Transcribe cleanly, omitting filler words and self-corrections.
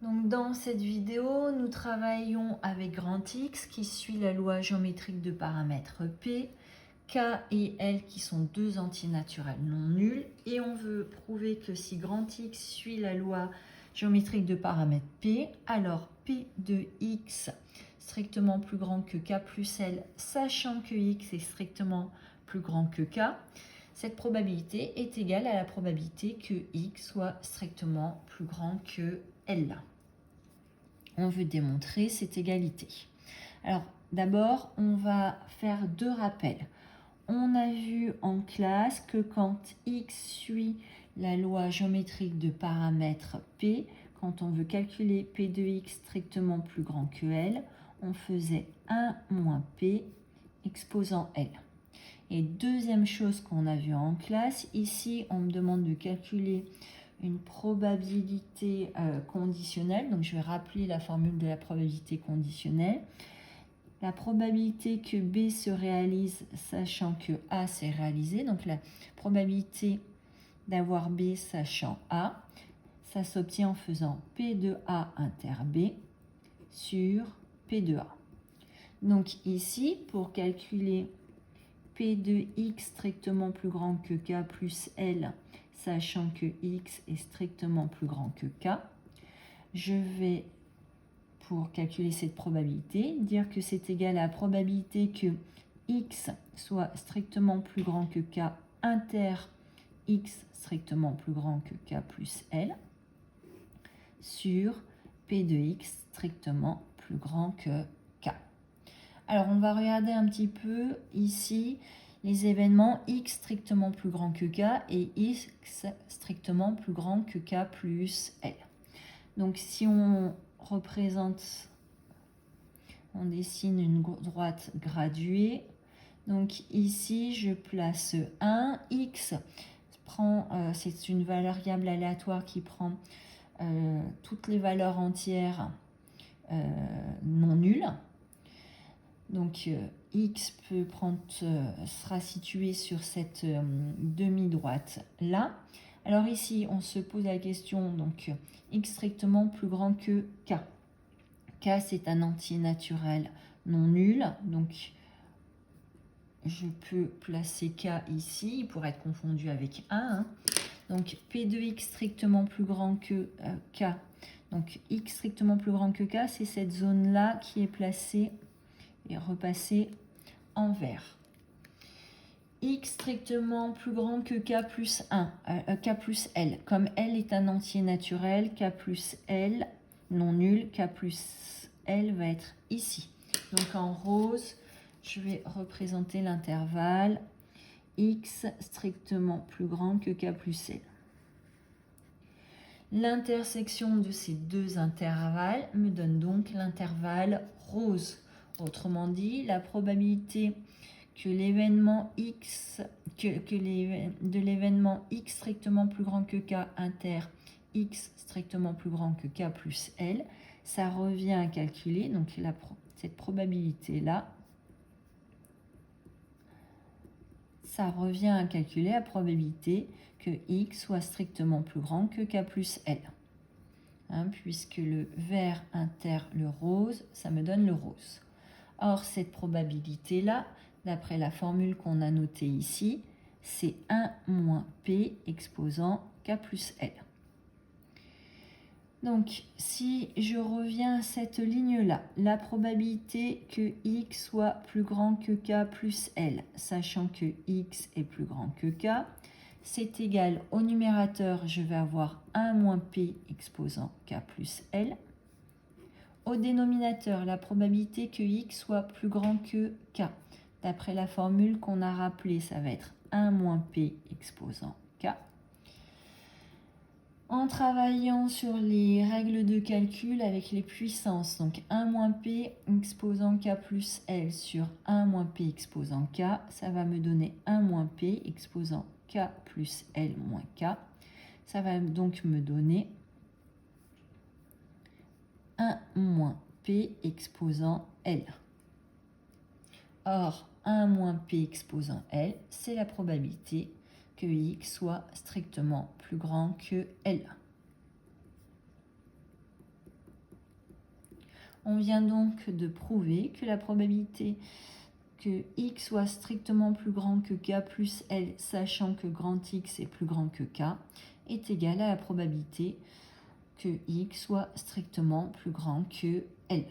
Donc dans cette vidéo, nous travaillons avec grand X qui suit la loi géométrique de paramètres P, K et L qui sont deux antinaturels non nuls. Et on veut prouver que si grand X suit la loi géométrique de paramètres P, alors P de X strictement plus grand que K plus L, sachant que X est strictement plus grand que K, cette probabilité est égale à la probabilité que X soit strictement plus grand que L. On veut démontrer cette égalité. Alors d'abord, on va faire deux rappels. On a vu en classe que quand X suit la loi géométrique de paramètres P, quand on veut calculer P de X strictement plus grand que L, on faisait 1 moins P exposant L. Et deuxième chose qu'on a vu en classe, ici on me demande de calculer une probabilité conditionnelle. Donc je vais rappeler la formule de la probabilité conditionnelle. La probabilité que B se réalise sachant que A s'est réalisé, donc la probabilité d'avoir B sachant A, ça s'obtient en faisant P de A inter B sur P de A. Donc ici, pour calculer P de X strictement plus grand que K plus L, sachant que X est strictement plus grand que K, je vais, pour calculer cette probabilité, dire que c'est égal à la probabilité que X soit strictement plus grand que K inter X strictement plus grand que K plus L sur P de X strictement plus grand que K. Alors on va regarder un petit peu ici les événements X strictement plus grand que K et X strictement plus grand que K plus L. Donc si on représente, on dessine une droite graduée. Donc ici je place 1, X prend, c'est une variable aléatoire qui prend toutes les valeurs entières non nulles. Donc X peut prendre, sera situé sur cette demi-droite là. Alors ici, on se pose la question, donc X strictement plus grand que K. K, c'est un antinaturel non nul, donc je peux placer K ici, il pourrait être confondu avec 1. Hein. Donc P de X strictement plus grand que K. Donc X strictement plus grand que K, c'est cette zone-là qui est placée et repassée en vert. X strictement plus grand que K plus 1, K plus L. Comme L est un entier naturel, K plus L non nul, K plus L va être ici. Donc en rose, je vais représenter l'intervalle X strictement plus grand que K plus L. L'intersection de ces deux intervalles me donne donc l'intervalle rose. Autrement dit, la probabilité que l'événement X, de l'événement X strictement plus grand que K inter X strictement plus grand que K plus L, ça revient à calculer, donc cette probabilité-là, ça revient à calculer la probabilité que X soit strictement plus grand que K plus L. Hein, puisque le vert inter le rose, ça me donne le rose. Or, cette probabilité-là, d'après la formule qu'on a notée ici, c'est 1 moins P exposant K plus L. Donc, si je reviens à cette ligne-là, la probabilité que X soit plus grand que K plus L, sachant que X est plus grand que K, c'est égal au numérateur, je vais avoir 1 moins P exposant K plus L. Au dénominateur, la probabilité que X soit plus grand que K. D'après la formule qu'on a rappelée, ça va être 1 moins P exposant K. En travaillant sur les règles de calcul avec les puissances, donc 1 moins P exposant K plus L sur 1 moins P exposant K, ça va me donner 1 moins P exposant K plus L moins K. Ça va donc me donner 1 moins P exposant L. Or, 1 moins P exposant L, c'est la probabilité que X soit strictement plus grand que L. On vient donc de prouver que la probabilité que x soit strictement plus grand que k plus l, sachant que grand X est plus grand que k, est égale à la probabilité que x soit strictement plus grand que l.